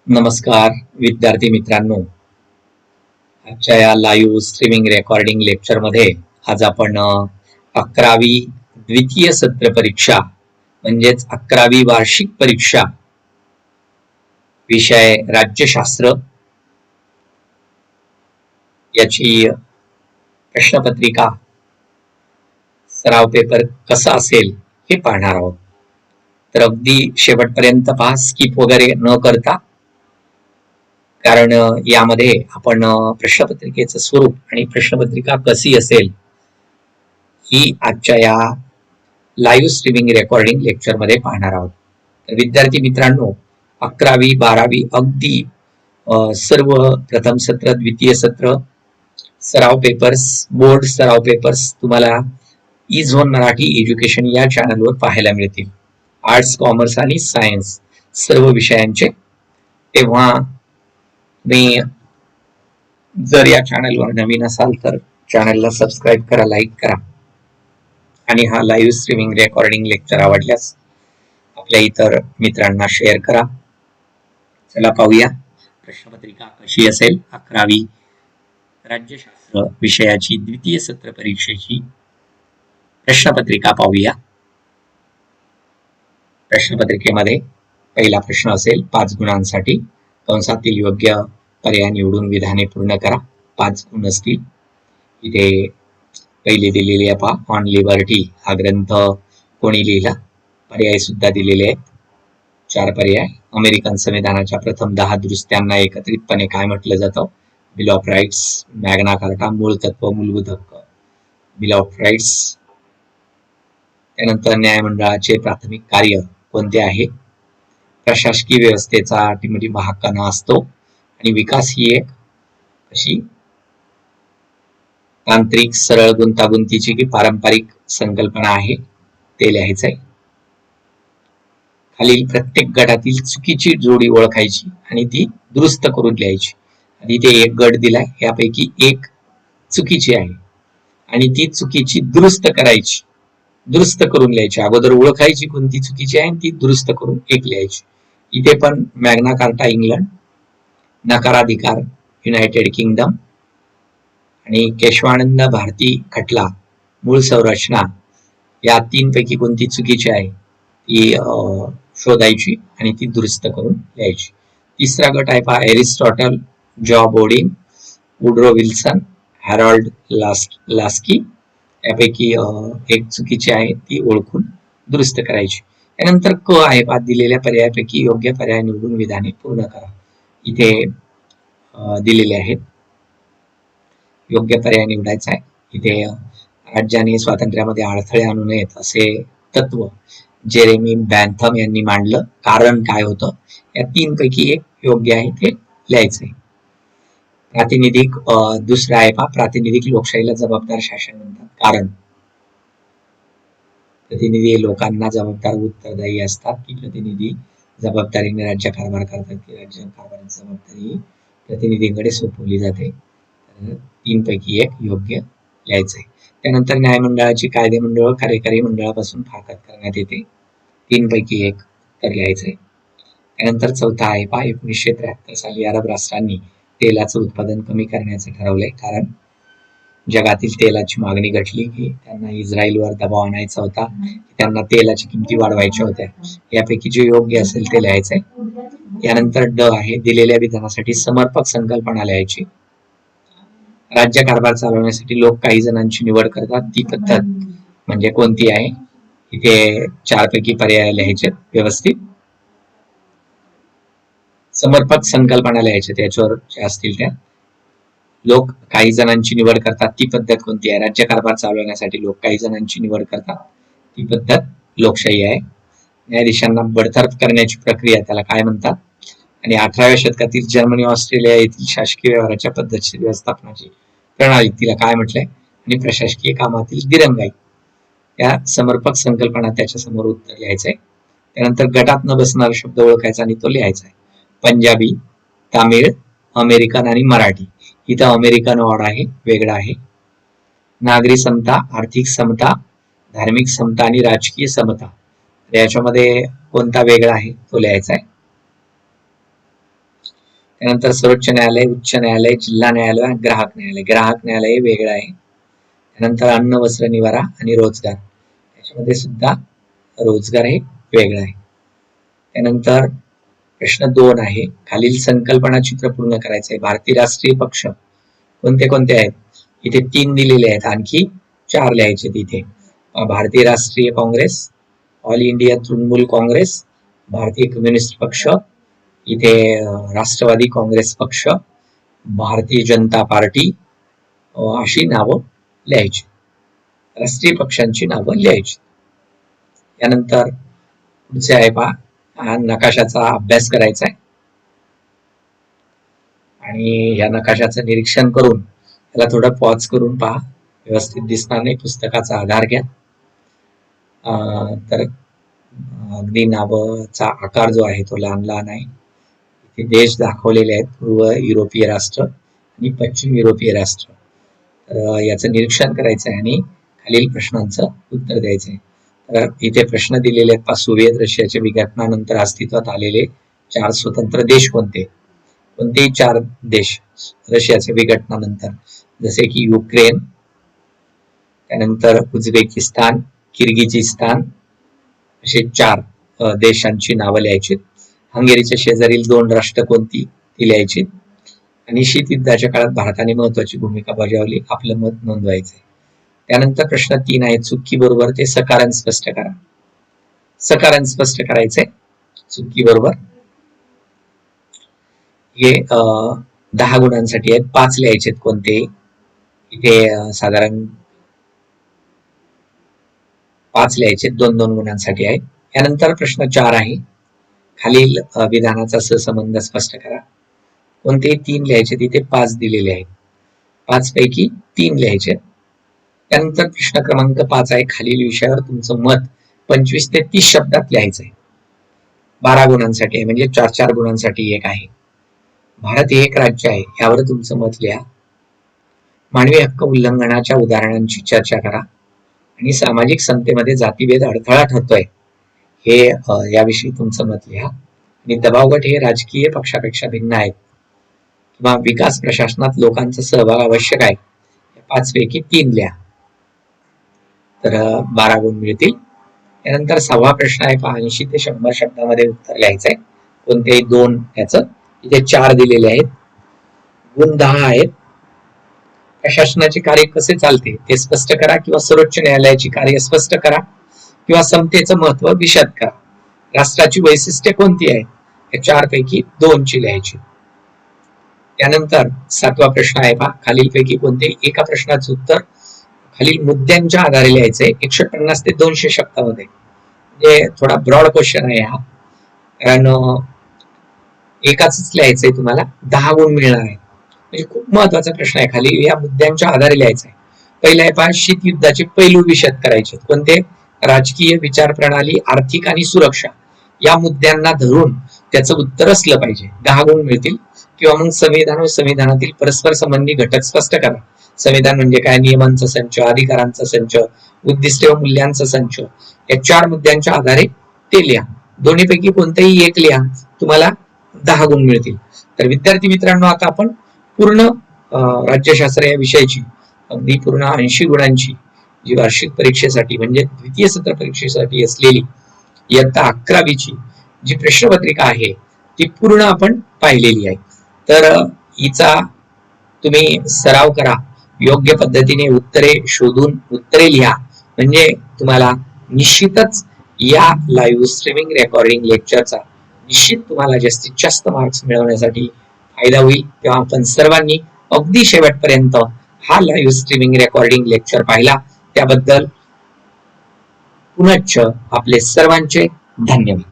नमस्कार विद्यार्थी मित्रांनो, आजच्या या लाईव्ह स्ट्रीमिंग रेकॉर्डिंग लेक्चरमध्ये आज आपण 11वी द्वितीय सत्र परीक्षा म्हणजेच 11वी वार्षिक परीक्षा विषय राज्यशास्त्र याची प्रश्नपत्रिका सराव पेपर कसा असेल हे पाहणार आहोत. तर अगदी शेवटपर्यंत पहा, स्किप वगैरे न करता, कारण यामध्ये आपण प्रश्नपत्रिकेचं स्वरूप आणि प्रश्नपत्रिका कशी असेल ही आजच्या या लाईव्ह स्ट्रीमिंग रेकॉर्डिंग लेक्चर मध्ये पाहणार आहोत. तर विद्यार्थी मित्रांनो, 11वी 12वी अगदी सर्व प्रथम सत्र, द्वितीय सत्र सराव पेपर्स, बोर्ड सराव पेपर्स तुम्हाला ई-झोन मराठी एज्युकेशन या चॅनलवर पाहायला मिळतील. आर्ट्स, कॉमर्स आणि सायन्स सर्व विषयांचे. तेव्हा तुम्ही जर या चॅनलवर नवीन असाल तर चॅनलला सबस्क्राईब करा, लाईक करा आणि हा लाईव्ह स्ट्रीमिंग रेकॉर्डिंग लेक्चर आवडल्यास आपल्या इतर मित्रांना शेअर करा. चला पाहूया प्रश्नपत्रिका कशी असेल. 11वी राज्यशास्त्र विषयाची द्वितीय सत्र परीक्षेची प्रश्नपत्रिका पाहूया. प्रश्नपत्रिकेमध्ये पहिला प्रश्न असेल 5 गुणांसाठी. कंसातील योग्य पर्याय निवडून विधाने पूर्ण करा. 5 गुण असतील. इथे पहिली दिलेली आहे पहा, ऑन लिबर्टी हा ग्रंथ कोणी लिहिला. पर्याय सुद्धा दिलेले आहेत, 4 पर्याय. अमेरिकन संविधानाच्या प्रथम 10 दुरुस्त्यांना एकत्रितपणे काय म्हटलं जातं? Bill of rights. Magna Carta मूळ तत्व, मूलभूत हक्क, बिल ऑफ राईट्स. त्यानंतर न्यायमंडळाचे प्राथमिक कार्य कोणते आहे? प्रशासकीय व्यवस्थेचा टिमटिम हक्काना असतो आणि विकास ही एक अशी तांत्रिक, सरळ, गुंतागुंतीची की पारंपरिक संकल्पना आहे, ते लिहायचंय. खालील प्रत्येक गटातील चुकीची जोडी ओळखायची आणि ती दुरुस्त करून लिहायची. आधी ते एक गट दिलाय, यापैकी एक चुकीची आहे आणि ती चुकीची दुरुस्त करायची, दुरुस्त करून लिहायची. अगोदर ओळखायची कोणती चुकीची आहे आणि ती दुरुस्त करून एक लिहायची. इथे पण मॅग्ना कार्टा इंग्लंड, नकाराधिकार युनायटेड किंगडम आणि केशवानंद भारती खटला मूळ संरचना, या 3 पैकी कोणती चुकीची आहे ती शोधायची आणि ती दुरुस्त करून लिहायची. तिसरा गट आहे पहा, एरिस्टॉटल, जॉ boarding, Woodrow Wilson, Harold Laski. यापैकी एक चुकीची आहे, ती ओळखून दुरुस्त करायची. त्यानंतर क आहे पहा, दिलेल्या पर्यायापैकी योग्य पर्याय निवडून विधाने पूर्ण करा. इथे दिलेले आहेत, योग्य पर्याय निवडायचा आहे. इथे राज्याने स्वातंत्र्यामध्ये अडथळे आणू नयेत असे तत्व जेरेमी बॅन्थम यांनी मांडलं. कारण काय होतं? या 3 पैकी एक योग्य आहे, ते लिहायचंय. प्रातिनिधिक, दुसरा आहे पहा, प्रातिनिधिक लोकशाहीला जबाबदार शासन म्हणतात. कारण प्रतिनिधी लोकांना जबाबदार, उत्तरदायी असतात की प्रतिनिधी जबाबदारीने राज्य कारभार करतात की राज्य कारभाराची जबाबदारी प्रतिनिधींकडे सोपवली जाते. 3 पैकी एक योग्य लिहायचंय. त्यानंतर न्यायमंडळाची कायदे मंडळ कार्यकारी मंडळापासून फारकत करण्यात येते. 3 पैकी एक तर लिहायचंय. त्यानंतर चौथा आहे पहा, 1973 साली अरब राष्ट्रांनी तेलाचं उत्पादन कमी करण्याचं ठरवलंय. कारण जगातील तेलाची मागणी घटली की त्यांना इस्रायलवर दबाव आणायचा होता, त्यांना तेलाची किमती वाढवायच्या होत्या. यापैकी जे योग्य असेल ते लिहायचंय. यानंतर ड आहे, दिलेल्या विधानासाठी समर्पक संकल्पना लिहायची. राज्य कारभार चालवण्यासाठी लोक काही जणांची निवड करतात, ती पद्धत म्हणजे कोणती आहे? इथे 4 पैकी पर्याय लिहायचे व्यवस्थित. समर्पक संकल्पना लिहायच्या, त्याच्यावर जे असतील त्या. लोक काही जणांची निवड करतात, ती पद्धत कोणती आहे? राज्य कारभार चालवण्यासाठी लोक काही जणांची निवड करतात, ती पद्धत लोकशाही आहे. न्यायाधीशांना बडतर्फ करण्याची प्रक्रिया त्याला काय म्हणतात? आणि 18व्या शतकातील जर्मनी, ऑस्ट्रेलिया येथील शासकीय व्यवहाराच्या पद्धतशीर व्यवस्थापनाची प्रणाली, तिला काय म्हटलंय? आणि प्रशासकीय कामातील दिरंगाई. या समर्पक संकल्पना त्याच्या समोर उत्तर लिहायचंय. त्यानंतर गटात न बसणारा शब्द ओळखायचा आणि तो लिहायचा आहे. पंजाबी, तामिळ, अमेरिकन आणि मराठी. इथं अमेरिकन ऑड आहे, वेगळा आहे. नागरी समता, आर्थिक समता, धार्मिक समता आणि राजकीय समता, याच्यामध्ये कोणता वेगळा आहे तो लिहायचा आहे. त्यानंतर सर्वोच्च न्यायालय, उच्च न्यायालय, जिल्हा न्यायालय, ग्राहक न्यायालय. ग्राहक न्यायालय हे वेगळं आहे. त्यानंतर अन्न, वस्त्र, निवारा आणि रोजगार, त्याच्यामध्ये सुद्धा रोजगार हे वेगळं आहे. त्यानंतर प्रश्न 2 आहे, खालील संकल्पना चित्र पूर्ण करायचं आहे. भारतीय राष्ट्रीय पक्ष कोणते कोणते आहेत? इथे 3 दिलेले आहेत, आणखी 4 लिहायचे तिथे. भारतीय राष्ट्रीय काँग्रेस, ऑल इंडिया तृणमूल काँग्रेस, भारतीय कम्युनिस्ट पक्ष, इथे राष्ट्रवादी काँग्रेस पक्ष, भारतीय जनता पार्टी, अशी नावं लिहायची. राष्ट्रीय पक्षांची नावं लिहायची. यानंतर पुढचे आहे पहा, हा नकाशाचा अभ्यास करायचा आहे आणि या नकाशाचं निरीक्षण करून त्याला थोडं पॉज करून पहा, व्यवस्थित दिसणार नाही. पुस्तकाचा आधार घ्या. तर अगदी नावाचा आकार जो आहे तो लहान लहान आहे. इथे देश दाखवलेले आहेत, पूर्व युरोपीय राष्ट्र आणि पश्चिम युरोपीय राष्ट्र. तर याचं निरीक्षण करायचं आहे आणि खालील प्रश्नांचं उत्तर द्यायचं आहे. तर इथे प्रश्न दिलेले आहेत, सोव्हिएत रशियाच्या विघटनानंतर अस्तित्वात आलेले 4 स्वतंत्र देश कोणते? कोणतेही 4 देश रशियाच्या विघटनानंतर, जसे की युक्रेन, त्यानंतर उझबेकिस्तान, किर्गिजिस्तान, असे 4 देशांची नावं लिहायची. हंगेरीच्या शेजारील 2 राष्ट्र कोणती ती लिहायची. आणि शीतयुद्धाच्या काळात भारताने महत्वाची भूमिका बजावली, आपलं मत नोंदवायचंय. त्यानंतर प्रश्न 3 आहे, चुकी बरोबर ते सकारण स्पष्ट करा. सकारण स्पष्ट करायचंय चुकी बरोबर. हे 10 गुणांसाठी आहेत, 5 लिहायचे कोणते, इथे साधारण 5 लिहायचे, 2-2 गुणांसाठी आहे. यानंतर प्रश्न 4 आहे, खालील विधानाचा सहसंबंध स्पष्ट करा. कोणते 3 लिहायचे, तिथे 5 दिलेले आहेत, 5 पैकी 3 लिहायचे. त्यानंतर प्रश्न क्रमांक 5 आहे, खालील विषयावर तुमचं मत 25 ते 30 शब्दात लिहायचं आहे. 12 गुणांसाठी आहे, म्हणजे 4-4 गुणांसाठी एक आहे. भारत हे एक राज्य आहे, यावर तुमचं मत लिहा. मानवी हक्क उल्लंघनाच्या उदाहरणांची चर्चा करा आणि सामाजिक समतेमध्ये जातीभेद अडथळा ठरतोय, हे याविषयी तुमचं मत लिहा. आणि दबाव गट हे राजकीय पक्षापेक्षा भिन्न आहेत किंवा विकास प्रशासनात लोकांचा सहभाग आवश्यक आहे, 5 पैकी 3 लिहा. तर 12 गुण मिळतील. त्यानंतर 6वा प्रश्न आहे, 80 ते 100 शब्दामध्ये उत्तर लिहायचंय. कोणतेही 2 याचं, इथे 4 दिलेले आहेत. गुण 10 आहेत. प्रशासनाचे कार्य कसे चालते ते स्पष्ट करा किंवा सर्वोच्च न्यायालयाची कार्य स्पष्ट करा किंवा समतेचं महत्व विशद करा. राष्ट्राची वैशिष्ट्ये कोणती आहेत, या 4 पैकी 2 ची लिहायची. त्यानंतर 7वा प्रश्न आहे पहा, खालीलपैकी कोणते एका प्रश्नाचं उत्तर खालील मुद्द्यांच्या आधारे लिहायचंय, 150 ते 200 शब्दामध्ये. म्हणजे थोडा ब्रॉड क्वेश्चन आहे हा, कारण एकाच लिहायचंय, तुम्हाला 10 गुण मिळणार आहे. म्हणजे खूप महत्वाचा प्रश्न आहे, खाली या मुद्द्यांच्या आधारे लिहायचा आहे. पहिला आहे पहा, शीतयुद्धाचे पैलू विशद करायचे. कोणते? राजकीय, विचार प्रणाली, आर्थिक आणि सुरक्षा, या मुद्द्यांना धरून त्याचं उत्तर असलं पाहिजे. 10 गुण मिळतील. किंवा मग संविधान व संविधानातील परस्पर संबंधी घटक स्पष्ट करा. संविधान म्हणजे काय? नियमांचा संच, अधिकारांचा संच, उद्दिष्टे व मूल्यांचा संच. या 4 मुद्द्यांच्या आधारे ते लिहा. दोन्हीपैकी कोणतेही एक लिहा, तुम्हाला 10 गुण मिळतील. तर विद्यार्थी मित्रांनो, आता आपण पूर्ण राज्यशास्त्र या विषयाची अगदी पूर्ण 80 गुणांची जी वार्षिक परीक्षेसाठी म्हणजे द्वितीय सत्र परीक्षेसाठी असलेली इयत्ता 11वीची जी प्रश्नपत्रिका आहे ती पूर्ण आपण पाहिलेली आहे. तर हिचा तुम्ही सराव करा, योग्य पद्धतीने उत्तरे शोधून उत्तरे लिहा, म्हणजे तुम्हाला निश्चितच या लाईव्ह स्ट्रीमिंग रेकॉर्डिंग लेक्चरचा निश्चित तुम्हाला जास्तीत जास्त मार्क्स मिळवण्यासाठी फायदा होईल. तेव्हा आपण सर्वांनी अगदी शेवटपर्यंत हा लाईव्ह स्ट्रीमिंग रेकॉर्डिंग लेक्चर पाहिला त्याबद्दल पुनश्च आपले सर्वांचे धन्यवाद.